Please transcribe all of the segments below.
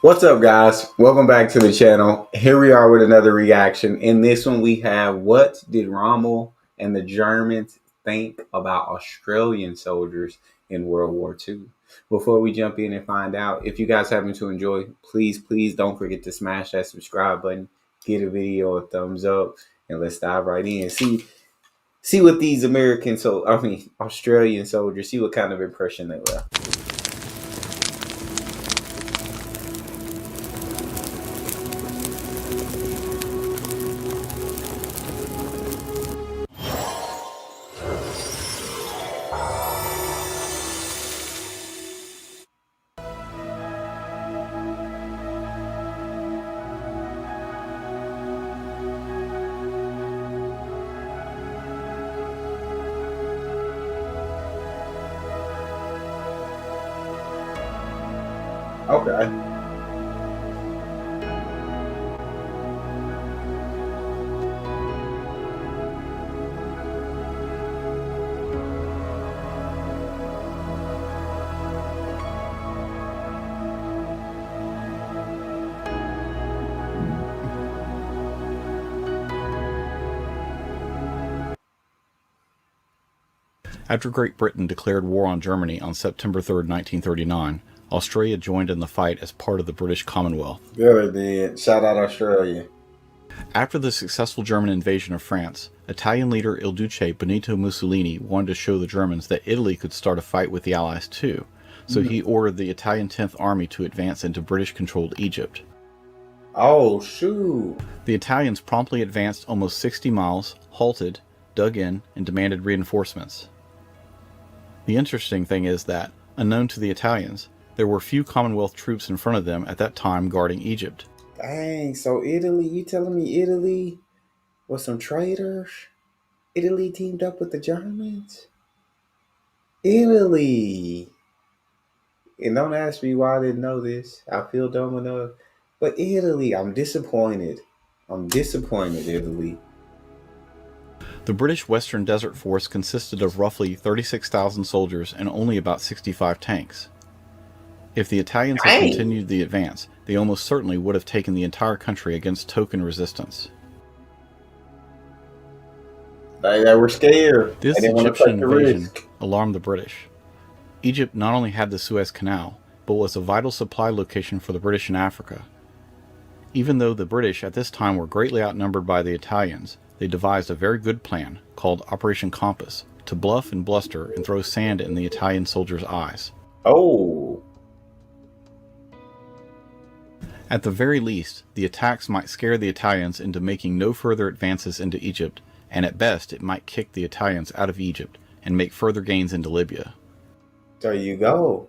What's up, guys? Welcome back to the channel. Here we are with another reaction. In this one, we have what did Rommel and the Germans think about Australian soldiers in World War II? Before we jump in and find out, if you guys happen to enjoy, please don't forget to smash that subscribe button, give the video a thumbs up, and let's dive right in. See what these Australian soldiers, see what kind of impression they left. Okay. After Great Britain declared war on Germany on September 3, 1939, Australia joined in the fight as part of the British Commonwealth. Good, did. Shout out Australia. After the successful German invasion of France, Italian leader Il Duce Benito Mussolini wanted to show the Germans that Italy could start a fight with the Allies too, so he ordered the Italian 10th Army to advance into British-controlled Egypt. Oh, shoot. The Italians promptly advanced almost 60 miles, halted, dug in, and demanded reinforcements. The interesting thing is that, unknown to the Italians, there were few Commonwealth troops in front of them at that time guarding Egypt. Dang, so Italy, you telling me Italy was some traitors? Italy teamed up with the Germans? Italy! And don't ask me why I didn't know this. I feel dumb enough. But Italy, I'm disappointed. I'm disappointed, Italy. The British Western Desert Force consisted of roughly 36,000 soldiers and only about 65 tanks. If the Italians had continued the advance, they almost certainly would have taken the entire country against token resistance. They were scared. This Egyptian invasion alarmed the British. Egypt not only had the Suez Canal, but was a vital supply location for the British in Africa. Even though the British at this time were greatly outnumbered by the Italians, they devised a very good plan, called Operation Compass, to bluff and bluster and throw sand in the Italian soldiers' eyes. Oh! At the very least, the attacks might scare the Italians into making no further advances into Egypt, and at best it might kick the Italians out of Egypt and make further gains into Libya. There you go.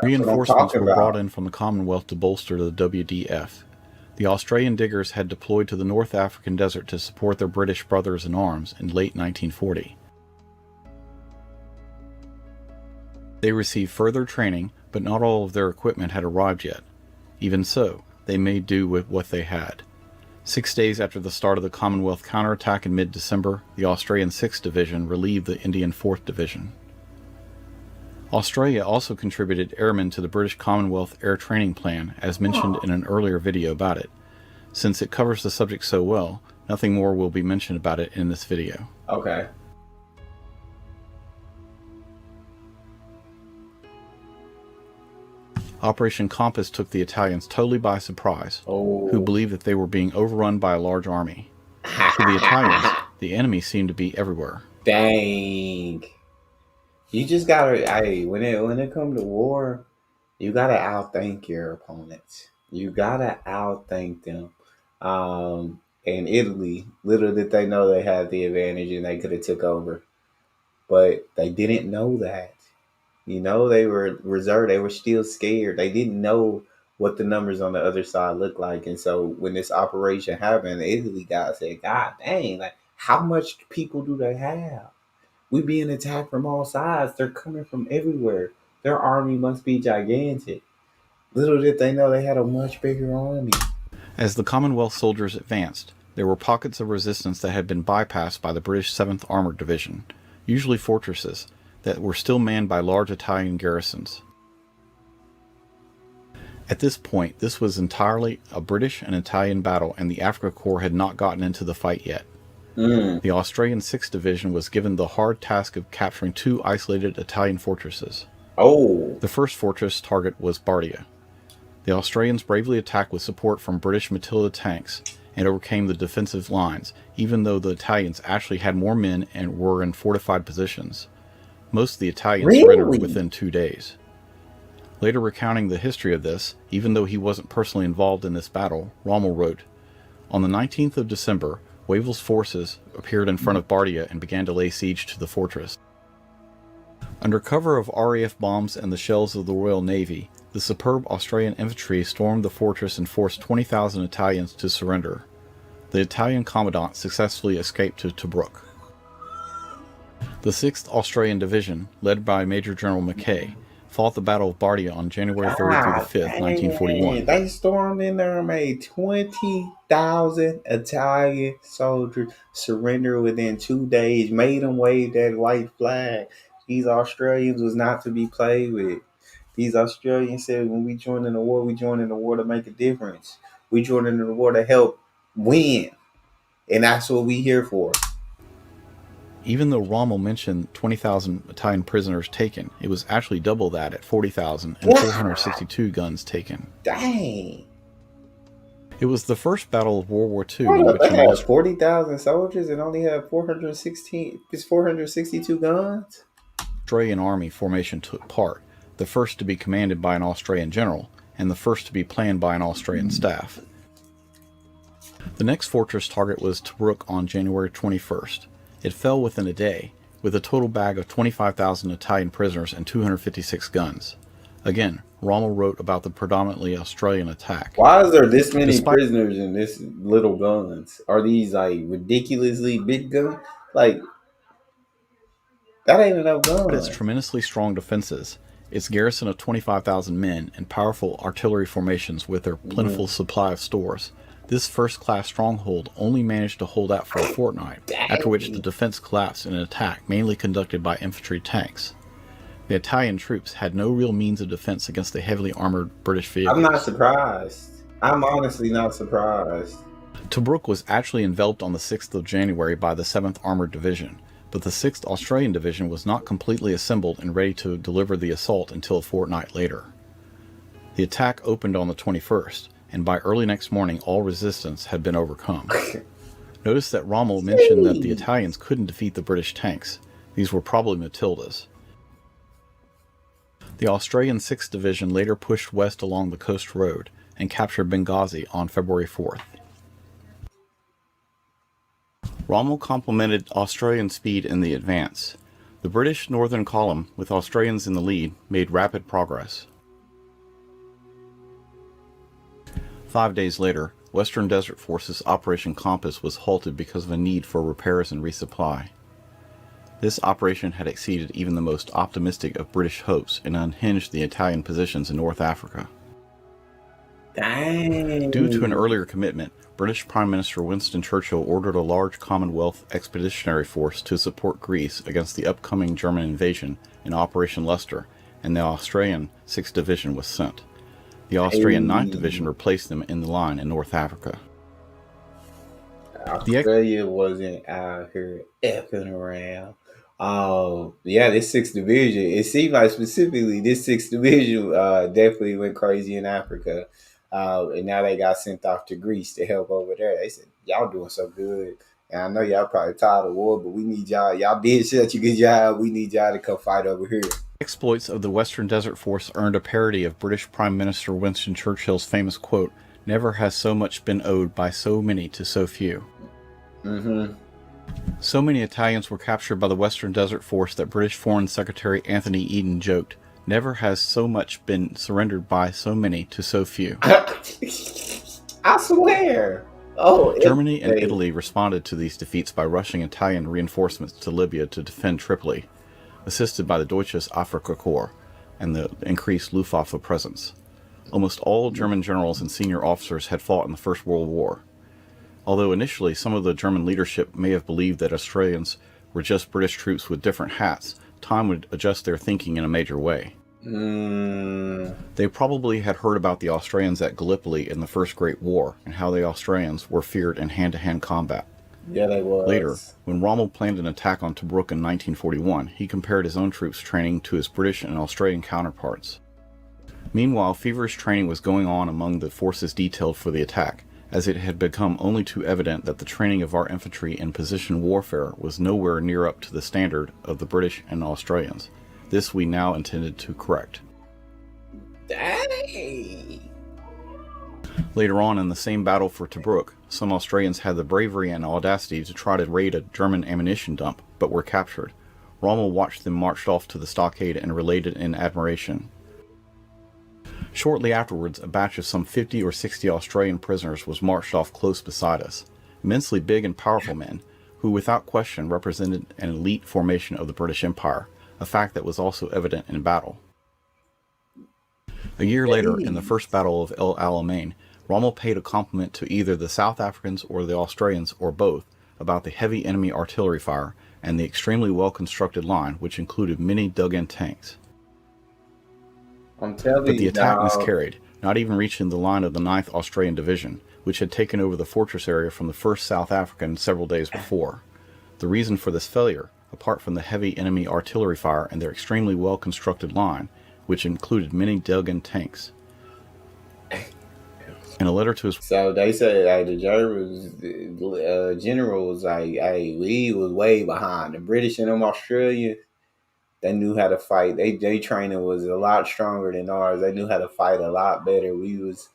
Reinforcements were brought in from the Commonwealth to bolster the WWII. The Australian diggers had deployed to the North African desert to support their British brothers in arms in late 1940. They received further training, but not all of their equipment had arrived yet. Even so, they made do with what they had. 6 days after the start of the Commonwealth counterattack in mid-December, the Australian 6th Division relieved the Indian 4th Division. Australia also contributed airmen to the British Commonwealth Air Training Plan, as mentioned in an earlier video about it. Since it covers the subject so well, nothing more will be mentioned about it in this video. Okay. Operation Compass took the Italians totally by surprise, who believed that they were being overrun by a large army. To the Italians, the enemy seemed to be everywhere. Dang. You just gotta, when it comes to war, you gotta outthink your opponents. You gotta outthink them. And Italy, little did they know they had the advantage and they could have took over. But they didn't know that. You know, they were reserved. They were still scared. They didn't know what the numbers on the other side looked like. And so when this operation happened, the Italy guy said, God dang, like, how much people do they have? We being attacked from all sides. They're coming from everywhere. Their army must be gigantic. Little did they know they had a much bigger army. As the Commonwealth soldiers advanced, there were pockets of resistance that had been bypassed by the British 7th Armored Division, usually fortresses, that were still manned by large Italian garrisons. At this point, this was entirely a British and Italian battle, and the Africa Corps had not gotten into the fight yet. The Australian 6th Division was given the hard task of capturing 2 isolated Italian fortresses. The first fortress target was Bardia. The Australians bravely attacked with support from British Matilda tanks and overcame the defensive lines, even though the Italians actually had more men and were in fortified positions. Most of the Italians surrendered within 2 days. Later recounting the history of this, even though he wasn't personally involved in this battle, Rommel wrote, "On the 19th of December, Wavell's forces appeared in front of Bardia and began to lay siege to the fortress. Under cover of RAF bombs and the shells of the Royal Navy, the superb Australian infantry stormed the fortress and forced 20,000 Italians to surrender. The Italian commandant successfully escaped to Tobruk. The 6th Australian Division, led by Major General Mackay, fought the Battle of Bardia on January 3rd through the 5th, 1941. They stormed in there and made 20,000 Italian soldiers surrender within 2 days, made them wave that white flag. These Australians was not to be played with. These Australians said, when we join in the war, we join in the war to make a difference. We join in the war to help win. And that's what we here for." Even though Rommel mentioned 20,000 Italian prisoners taken, it was actually double that at 40,000 and 462 guns taken. Dang. It was the first battle of World War II. They had 40,000 soldiers and only had 462 guns? Australian Army formation took part, the first to be commanded by an Australian general, and the first to be planned by an Australian staff. The next fortress target was Tobruk on January 21st. It fell within a day, with a total bag of 25,000 Italian prisoners and 256 guns. Again, Rommel wrote about the predominantly Australian attack. Why is there this many prisoners and this little guns? Are these like ridiculously big guns? Like, that ain't enough guns. Its tremendously strong defenses, its garrison of 25,000 men, and powerful artillery formations with their plentiful supply of stores, this first-class stronghold only managed to hold out for a fortnight, after which the defense collapsed in an attack mainly conducted by infantry tanks. The Italian troops had no real means of defense against the heavily armored British vehicles. I'm not surprised. I'm honestly not surprised. Tobruk was actually enveloped on the 6th of January by the 7th Armored Division, but the 6th Australian Division was not completely assembled and ready to deliver the assault until a fortnight later. The attack opened on the 21st, and by early next morning all resistance had been overcome. Notice that Rommel mentioned that the Italians couldn't defeat the British tanks. These were probably Matildas. The Australian 6th Division later pushed west along the coast road and captured Benghazi on February 4th. Rommel complemented Australian speed in the advance. The British Northern Column, with Australians in the lead, made rapid progress. 5 days later, Western Desert Forces Operation Compass was halted because of a need for repairs and resupply. This operation had exceeded even the most optimistic of British hopes and unhinged the Italian positions in North Africa. Dang. Due to an earlier commitment, British Prime Minister Winston Churchill ordered a large Commonwealth expeditionary force to support Greece against the upcoming German invasion in Operation Leicester, and the Australian 6th Division was sent. The Australian 9th Division replaced them in the line in North Africa. Australia wasn't out here effing around. This 6th Division, it seemed like specifically this 6th Division definitely went crazy in Africa. And now they got sent off to Greece to help over there. They said, y'all doing so good. And I know y'all probably tired of war, but we need y'all. Y'all did such a good job. We need y'all to come fight over here. Exploits of the Western Desert Force earned a parody of British Prime Minister Winston Churchill's famous quote, "Never has so much been owed by so many to so few." So many Italians were captured by the Western Desert Force that British Foreign Secretary Anthony Eden joked, "Never has so much been surrendered by so many to so few." I swear. Germany and Italy responded to these defeats by rushing Italian reinforcements to Libya to defend Tripoli, assisted by the Deutsches Afrika Korps and the increased Luftwaffe presence. Almost all German generals and senior officers had fought in the First World War. Although initially some of the German leadership may have believed that Australians were just British troops with different hats, time would adjust their thinking in a major way. They probably had heard about the Australians at Gallipoli in the First Great War and how the Australians were feared in hand-to-hand combat. Yeah, they Later, was. when Rommel planned an attack on Tobruk in 1941, he compared his own troops' training to his British and Australian counterparts. Meanwhile, feverish training was going on among the forces detailed for the attack, as it had become only too evident that the training of our infantry in position warfare was nowhere near up to the standard of the British and Australians. This we now intended to correct. Dang. Later on in the same battle for Tobruk, some Australians had the bravery and audacity to try to raid a German ammunition dump, but were captured. Rommel watched them marched off to the stockade and related in admiration. Shortly afterwards, a batch of some 50 or 60 Australian prisoners was marched off close beside us, immensely big and powerful men, who without question represented an elite formation of the British Empire, a fact that was also evident in battle. A year later, in the First Battle of El Alamein, Rommel paid a compliment to either the South Africans or the Australians, or both, about the heavy enemy artillery fire and the extremely well-constructed line, which included many dug-in tanks. I'm telling But the you, attack dog. miscarried, not even reaching the line of the 9th Australian Division, which had taken over the fortress area from the 1st South African several days before. The reason for this failure, apart from the heavy enemy artillery fire and their extremely well-constructed line, which included many dug-in tanks. In a letter to his So they said, like, the Germans, general was like, hey, we was way behind. The British and them Australians, they knew how to fight. They training was a lot stronger than ours. They knew how to fight a lot better. We was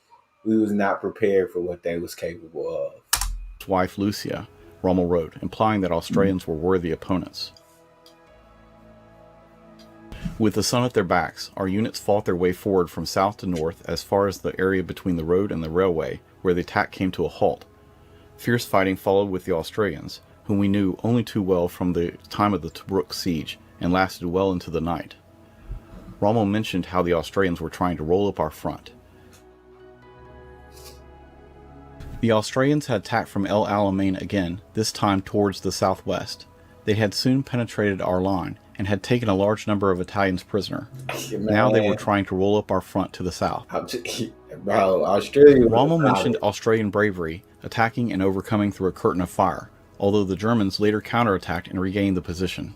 not prepared for what they was capable of. wife Lucia, Rommel wrote, implying that Australians were worthy opponents. With the sun at their backs, our units fought their way forward from south to north as far as the area between the road and the railway, where the attack came to a halt. Fierce fighting followed with the Australians, whom we knew only too well from the time of the Tobruk siege, and lasted well into the night. Rommel mentioned how the Australians were trying to roll up our front. The Australians had attacked from El Alamein again, this time towards the southwest. They had soon penetrated our line, and had taken a large number of Italians prisoner. Now they were trying to roll up our front to the south. Bro, Australia. Rommel mentioned Australian bravery, attacking and overcoming through a curtain of fire, although the Germans later counterattacked and regained the position.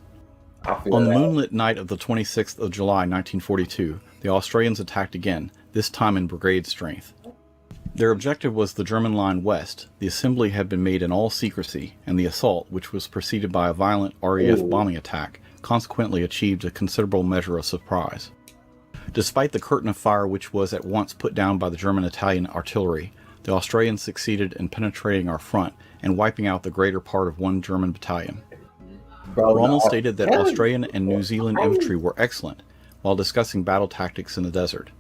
On the moonlit night of the 26th of July 1942, the Australians attacked again, this time in brigade strength. Their objective was the German line west. The assembly had been made in all secrecy, and the assault, which was preceded by a violent RAF bombing attack, consequently achieved a considerable measure of surprise. Despite the curtain of fire which was at once put down by the German-Italian artillery, the Australians succeeded in penetrating our front and wiping out the greater part of one German battalion. Rommel stated that Australian and New Zealand infantry were excellent, while discussing battle tactics in the desert.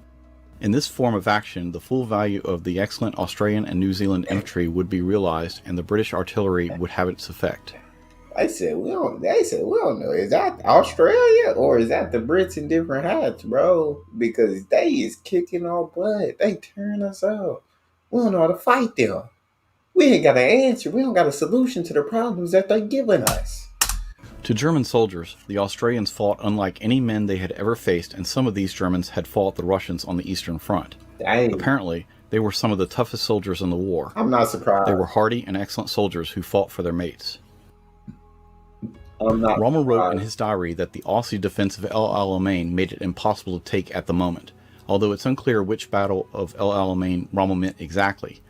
In this form of action, the full value of the excellent Australian and New Zealand infantry would be realized, and the British artillery would have its effect. They said we don't know. Is that Australia or is that the Brits in different hats, bro? Because they is kicking our butt. They tearing us up. We don't know how to fight them. We ain't got an answer. We don't got a solution to the problems that they're giving us. To German soldiers, the Australians fought unlike any men they had ever faced, and some of these Germans had fought the Russians on the Eastern Front. Dang. Apparently, they were some of the toughest soldiers in the war. I'm not surprised. They were hardy and excellent soldiers who fought for their mates. I'm not Rommel wrote in surprised. his diary that the Aussie defense of El Alamein made it impossible to take at the moment, although it's unclear which battle of El Alamein Rommel meant exactly.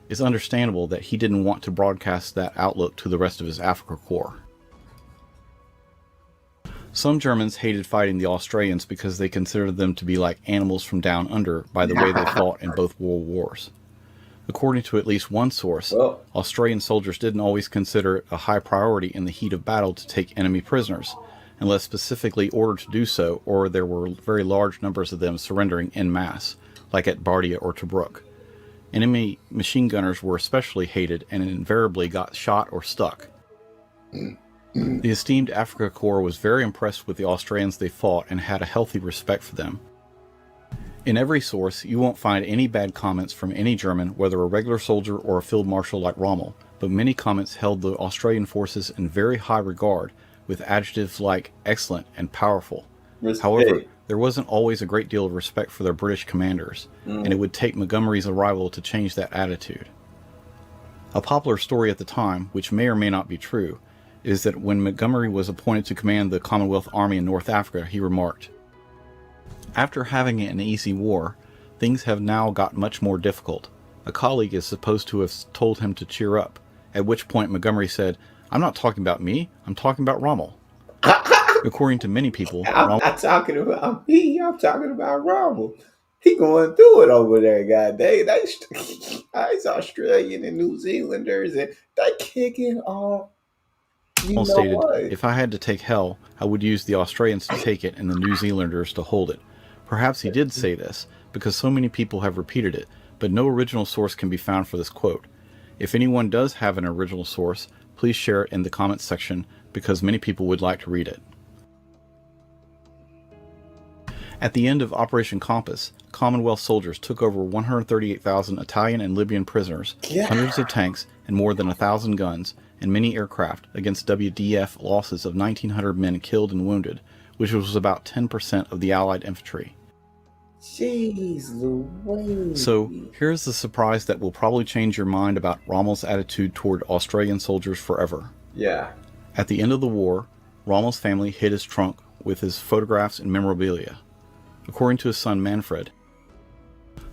It's understandable that he didn't want to broadcast that outlook to the rest of his Afrika Corps. Some Germans hated fighting the Australians because they considered them to be like animals from down under by the way they fought in both world wars. According to at least one source, Australian soldiers didn't always consider it a high priority in the heat of battle to take enemy prisoners, unless specifically ordered to do so, or there were very large numbers of them surrendering en masse, like at Bardia or Tobruk. Enemy machine gunners were especially hated and invariably got shot or stuck. The esteemed Afrika Corps was very impressed with the Australians they fought and had a healthy respect for them. In every source, you won't find any bad comments from any German, whether a regular soldier or a field marshal like Rommel, but many comments held the Australian forces in very high regard, with adjectives like excellent and powerful. However, Respect. there wasn't always a great deal of respect for their British commanders, and it Mm. would take Montgomery's arrival to change that attitude. A popular story at the time, which may or may not be true, is that when Montgomery was appointed to command the Commonwealth Army in North Africa, he remarked, "After having an easy war, things have now got much more difficult. A colleague is supposed to have told him to cheer up, at which point Montgomery said, 'I'm not talking about me, I'm talking about Rommel.'" According to many people, I'm Rommel not talking about me. I'm talking about Rommel. He going through it over there, God. It's Australian and New Zealanders, and they kicking off. You know stated, what? "If I had to take hell, I would use the Australians to take it and the New Zealanders to hold it." Perhaps he did say this, because so many people have repeated it, but no original source can be found for this quote. If anyone does have an original source, please share it in the comments section, because many people would like to read it. At the end of Operation Compass, Commonwealth soldiers took over 138,000 Italian and Libyan prisoners, Yeah. hundreds of tanks, and more than 1,000 guns, and many aircraft, against WDF losses of 1,900 men killed and wounded, which was about 10% of the Allied infantry. Jeez Louise. So, here's the surprise that will probably change your mind about Rommel's attitude toward Australian soldiers forever. Yeah. At the end of the war, Rommel's family hid his trunk with his photographs and memorabilia. According to his son Manfred,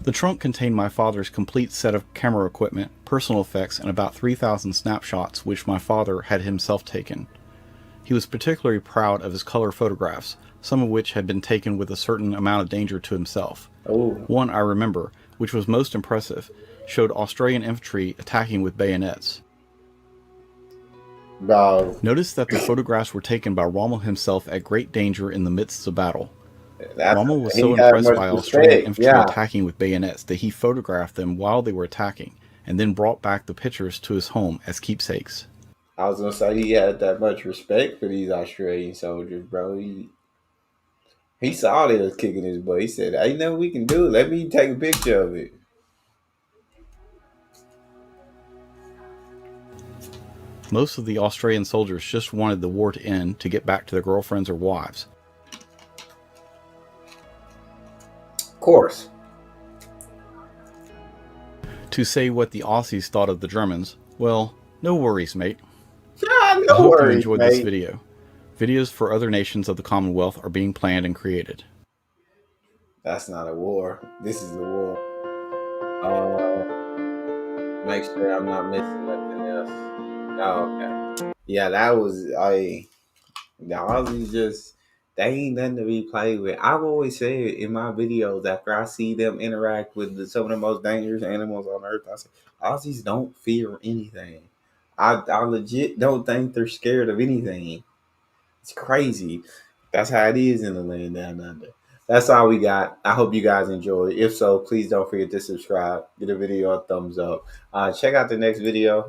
"The trunk contained my father's complete set of camera equipment, personal effects, and about 3,000 snapshots which my father had himself taken. He was particularly proud of his color photographs, some of which had been taken with a certain amount of danger to himself. Oh. One, I remember, which was most impressive, showed Australian infantry attacking with bayonets. Bro. Notice that the photographs were taken by Rommel himself at great danger in the midst of battle. Rommel was so impressed by Australian infantry attacking with bayonets that he photographed them while they were attacking, and then brought back the pictures to his home as keepsakes." I was gonna say he had that much respect for these Australian soldiers, bro. He saw they was kicking his butt. He said, "Ain't nothing we can do. Let me take a picture of it." Most of the Australian soldiers just wanted the war to end to get back to their girlfriends or wives. Of course. To say what the Aussies thought of the Germans, well, no worries, mate. Ah, I no hope you worries, enjoyed mate. this video. Videos for other nations of the Commonwealth are being planned and created. That's not a war. This is the war. Make sure I'm not missing nothing else. Oh, okay. Yeah, that was the Aussies just they ain't nothing to be played with. I've always said in my videos after I see them interact with some of the most dangerous animals on earth, I say Aussies don't fear anything. I legit don't think they're scared of anything. It's crazy. That's how it is in the land down under. That's all we got. I hope you guys enjoyed. If so, please don't forget to subscribe. Give the video a thumbs up. Check out the next video.